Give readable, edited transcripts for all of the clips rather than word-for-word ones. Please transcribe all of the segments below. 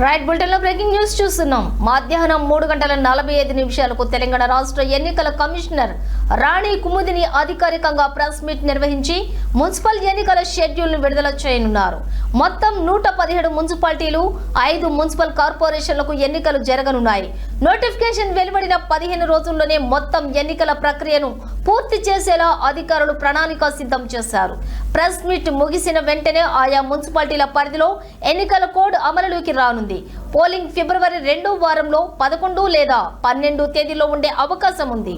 Right bulletin లో breaking news చూస్తున్నాం. మధ్యాహ్నం 3:45 తెలంగాణ రాష్ట్ర ఎన్నికల కమిషనర్ రాణి కుముదిని అధికారికంగా ప్రెస్ మీట్ నిర్వహించి మున్సిపల్ ఎన్నికల షెడ్యూల్ ను విడుదల చేయనున్నారు. మొత్తం 117 మున్సిపాలిటీలు, 5 మున్సిపల్ కార్పొరేషన్లకు ఎన్నికలు జరగనున్నాయి. నోటిఫికేషన్ వెలువడిన 15 రోజుల్లోనే మొత్తం ఎన్నికల ప్రక్రియను పూర్తి చేసేలా అధికారులు ప్రణాళిక సిద్ధం చేశారు. ప్రెస్ మీట్ ముగిసిన వెంటనే ఆయా మున్సిపాలిటీల పరిధిలో ఎన్నికల కోడ్ అమలులోకి రానుంది. పోలింగ్ ఫిబ్రవరి 2వ వారంలో 11 లేదా 12 తేదీలో ఉండే అవకాశం ఉంది.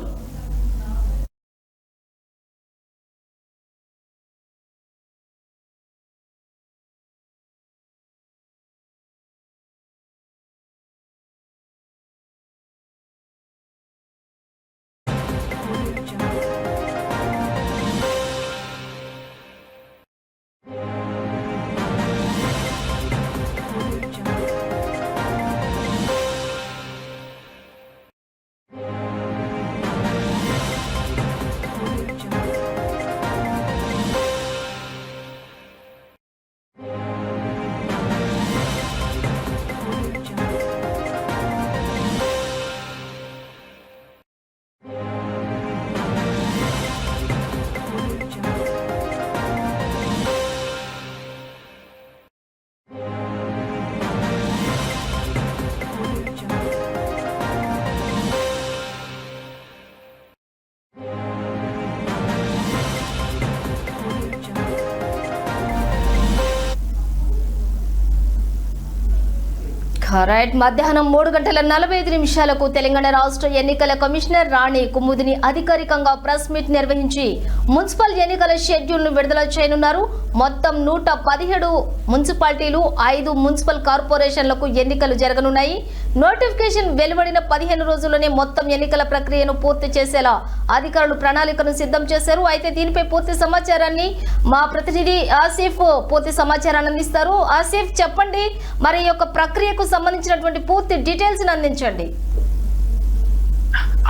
రైట్ మధ్యాహ్నం 3:45 తెలంగాణ రాష్ట్ర ఎన్నికల కమిషనర్ రాణి కుముదిని అధికారికంగా ప్రెస్ మీట్ నిర్వహించి మున్సిపల్ ఎన్నికల షెడ్యూల్ ను విడుదల చేయనున్నారు. మొత్తం 117 మున్సిపాలిటీలు, 5 మున్సిపల్ కార్పొరేషన్లకు ఎన్నికలు జరగనున్నాయి. నోటిఫికేషన్ వెలువడిన 15 రోజుల్లోనే మొత్తం ఎన్నికల ప్రక్రియను పూర్తి చేసేలా అధికారులు ప్రణాళికను సిద్ధం చేశారు. అయితే దీనిపై పూర్తి సమాచారాన్ని మా ప్రతినిధి ఆసిఫ్ పూర్తి సమాచారాన్ని అందిస్తారు. ఆసిఫ్, చెప్పండి, మరి ఈ యొక్క ప్రక్రియకు సంబంధించినటువంటి పూర్తి డీటెయిల్స్ అందించండి.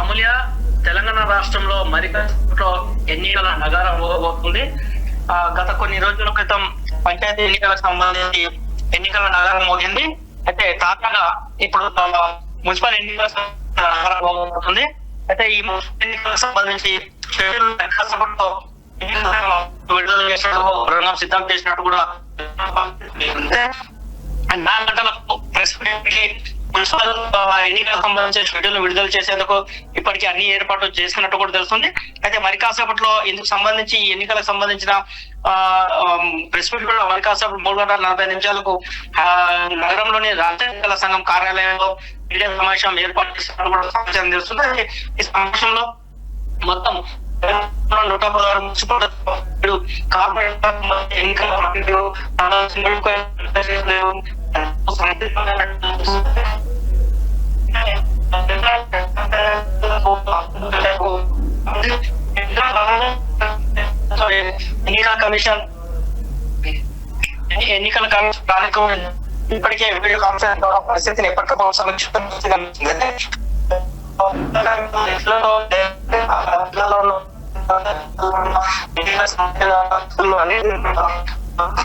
అమూల్య, తెలంగాణ రాష్ట్రంలో మరికొంత ఎన్నికల నగారం మోగబోతుంది. గత కొన్ని రోజుల క్రితం పంచాయతీ ఎన్నికలకు సంబంధించి ఎన్నికల నగారం మోగింది. అయితే తాజాగా ఇప్పుడు మున్సిపల్ ఎన్నికల నగారం మోగబోతుంది. అయితే ఈ మున్సిపల్ ఎన్నికలకు సంబంధించి విడుదల చేసినట్టు రంగం సిద్ధం చేసినట్టు కూడా 4 గంటలకు ప్రెస్ మున్సిపల్ ఎన్నికలకు సంబంధించిన షెడ్యూల్ విడుదల చేసేందుకు ఇప్పటికీ అన్ని ఏర్పాట్లు చేసినట్టు కూడా తెలుస్తుంది. అయితే మరి కాసేపట్లో ఇందుకు సంబంధించి ఎన్నికలకు సంబంధించిన ప్రెస్ మీట్ కూడా మరి కాసేపు 3:45 నగరంలోని రాష్ట్ర ఎన్నికల సంఘం కార్యాలయంలో మీడియా సమావేశం ఏర్పాటు చేసినట్టు కూడా సమాచారం తెలుస్తుంది. ఈ సమావేశంలో మొత్తం 116 మున్సిపల్ కార్పొరేట్ ఎన్నికల కమిషన్ ఇప్పటికే వీడియో కాన్ఫరెన్స్ ద్వారా పరిస్థితిని ఎప్పటికప్పుడు సమీక్షించడం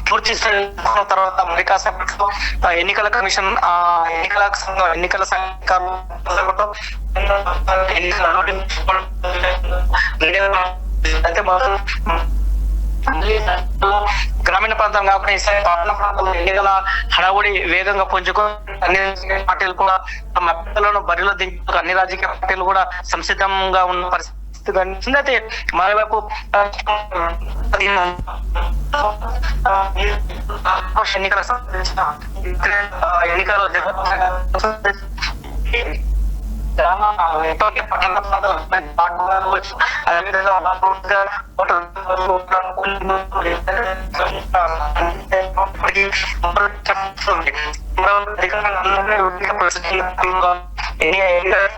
పూర్తి తర్వాత మరి కాసేపట్లో ఎన్నికల కమిషన్ ఎన్నికల సంఘం గ్రామీణ ప్రాంతం కాకుండా ఈసారి పట్టణ ప్రాంతంలో ఎన్నికల హడావుడి వేగంగా పుంజుకొని అన్ని పార్టీలు కూడా తమ అభ్యర్థులను బరిలో దించుకు అన్ని రాజకీయ పార్టీలు కూడా సంసిద్ధంగా ఉన్న పరిస్థితి కనిపిస్తుంది. అయితే మరోవైపు ఎన్నికల సంబంధించిన ఎన్నికలు పట్టణ ప్రాంతాలు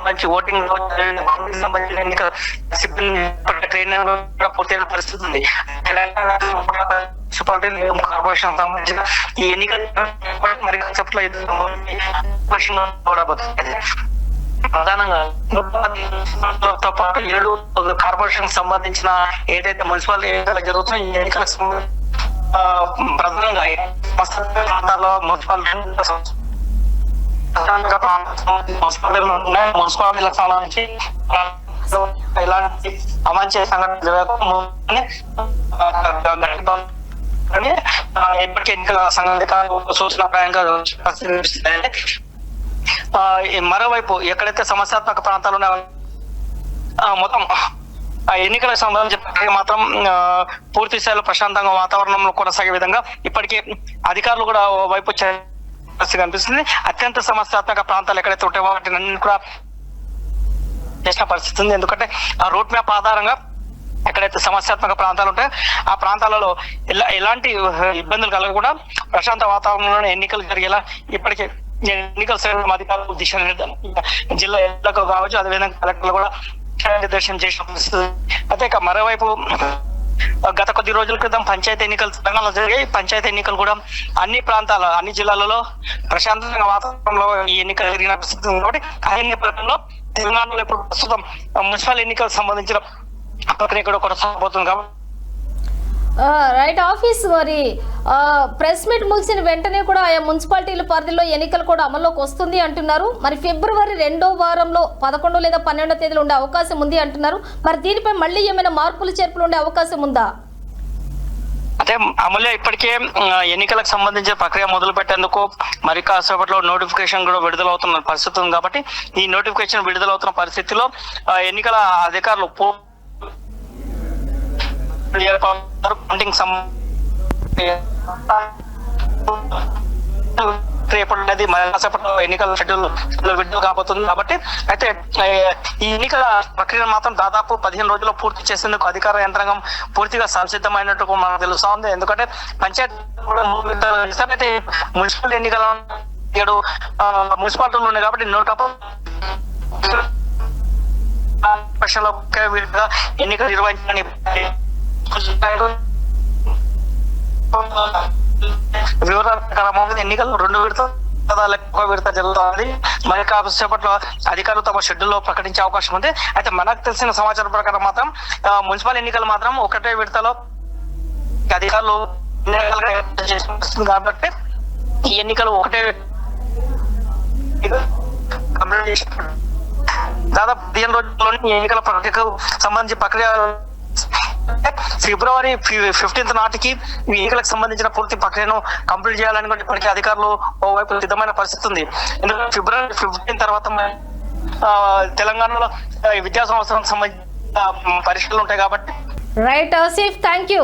మంచి ఓటింగ్ సంబంధించిన ఎన్నికల సిబ్బంది ట్రైనింగ్ పూర్తయిన పరిస్థితి ఉంది. మున్సిపాలిటీ కార్పొరేషన్ సంబంధించిన ఈ ఎన్నికలు మరి చెప్పట్లో ప్రధానంగా తో పాటు 7 కార్పొరేషన్ సంబంధించిన ఏదైతే మున్సిపల్ ఎన్నికలు జరుగుతున్నాయో ఈ ఎన్నికల ప్రధానంగా ప్రాంతాల్లో మున్సిపల్ మున్సిపాలిటీలకు సంబంధించి ఇలాంటి అవాంఛనీయ సంఘటనలు ఇప్పటికీ ఎన్నికల సంఘాలు సూచనాప్రాయంగా మరోవైపు ఎక్కడైతే సమస్యాత్మక ప్రాంతాలు ఉన్నాయో మొత్తం ఎన్నికలకు సంబంధించి మాత్రం పూర్తి స్థాయిలో ప్రశాంతంగా వాతావరణంలో కొనసాగే విధంగా ఇప్పటికే అధికారులు కూడా వైపు కనిపిస్తుంది. అత్యంత సమస్యాత్మక ప్రాంతాలు ఎక్కడైతే ఉంటాయో వాటిని కూడా చేసిన పరిస్థితి ఉంది. ఎందుకంటే ఆ రూట్ మ్యాప్ ఆధారంగా ఎక్కడైతే సమస్యాత్మక ప్రాంతాలు ఉంటాయో ఆ ప్రాంతాలలో ఎలాంటి ఇబ్బందులు కలగకుండా ప్రశాంత వాతావరణంలో ఎన్నికలు జరిగేలా ఇప్పటికే ఎన్నికల సంఘం అధికారులు జిల్లా ఎన్నికలకు కావచ్చు, అదేవిధంగా కలెక్టర్లు కూడా నిర్దేశం చేసిన పరిస్థితి. అయితే ఇక మరోవైపు గత కొద్ది రోజుల క్రితం పంచాయతీ ఎన్నికలు తెలంగాణలో జరిగాయి. పంచాయతీ ఎన్నికలు కూడా అన్ని ప్రాంతాల అన్ని జిల్లాలలో ప్రశాంతంగా వాతావరణంలో ఈ ఎన్నికలు జరిగిన పరిస్థితి ఉంది. కాబట్టి ఆ నేపథ్యంలో తెలంగాణలో ఇప్పుడు ప్రస్తుతం మున్సిపల్ ఎన్నికలకు సంబంధించిన ప్రక్రియ కూడా కొనసాగబోతుంది. కాబట్టి రైట్ ఆఫీస్ మరి ప్రెస్ మీట్ ముగిసిన వెంటనే కూడా ఆయా మున్సిపాలిటీల పరిధిలో ఎన్నికలు కూడా అమల్లోకి వస్తుంది అంటున్నారు. మరి ఫిబ్రవరి 2వ వారంలో 11 లేదా 12వ తేదీలో ఉండే అవకాశం ఉంది అంటున్నారు. మరి దీనిపై మళ్ళీ ఏమైనా మార్పులు చేర్పులు ఉండే అవకాశం ఉందా? అంటే అమూల్య ఇప్పటికే ఎన్నికలకు సంబంధించిన ప్రక్రియ మొదలు పెట్టేందుకు మరి కాసేపట్లో నోటిఫికేషన్ కూడా విడుదలవుతున్న పరిస్థితి ఉంది. కాబట్టి ఈ నోటిఫికేషన్ విడుదలవుతున్న పరిస్థితిలో ఎన్నికల అధికారులు రేపటి మరికాసేపట్లో ఎన్నికల షెడ్యూల్ విడుదల కాబోతుంది. కాబట్టి అయితే ఈ ఎన్నికల ప్రక్రియ మాత్రం దాదాపు 15 రోజుల్లో పూర్తి చేసేందుకు అధికార యంత్రాంగం పూర్తిగా సంసిద్ధమైనట్టు మనకు తెలుస్తా ఉంది. ఎందుకంటే పంచాయతీ కూడా అయితే మున్సిపల్ ఎన్నికల 7 మున్సిపాలిటీలు ఉన్నాయి. కాబట్టి 100% ఎన్నికలు నిర్వహించాలని వివరాల ప్రకారం ఎన్నికలు 2 విడత జరుగుతుంది. మరి కాసేపట్లో అధికారులు తమ షెడ్యూల్లో ప్రకటించే అవకాశం ఉంది. అయితే మనకు తెలిసిన సమాచారం ప్రకారం మాత్రం మున్సిపల్ ఎన్నికలు మాత్రం 1వ విడతలో అధికారులు చేస్తుంది. కాబట్టి ఈ ఎన్నికలు 1వ దాదాపు 15 రోజుల్లోనే ఎన్నికల ప్రక్రియకు సంబంధించి ప్రక్రియ ఫిబ్రవరి 15 నాటికి ఈ ఎన్నికలకు సంబంధించిన పూర్తి ప్రక్రియను కంప్లీట్ చేయాలని కూడా ఇప్పటికీ అధికారులు ఓవైపు సిద్ధమైన పరిస్థితి ఉంది. ఎందుకంటే ఫిబ్రవరి 15 తర్వాత తెలంగాణలో విద్యా సంవత్సరం సంబంధించిన పరీక్షలు ఉంటాయి. కాబట్టి రైట్ ఆసిఫ్, థ్యాంక్ యూ.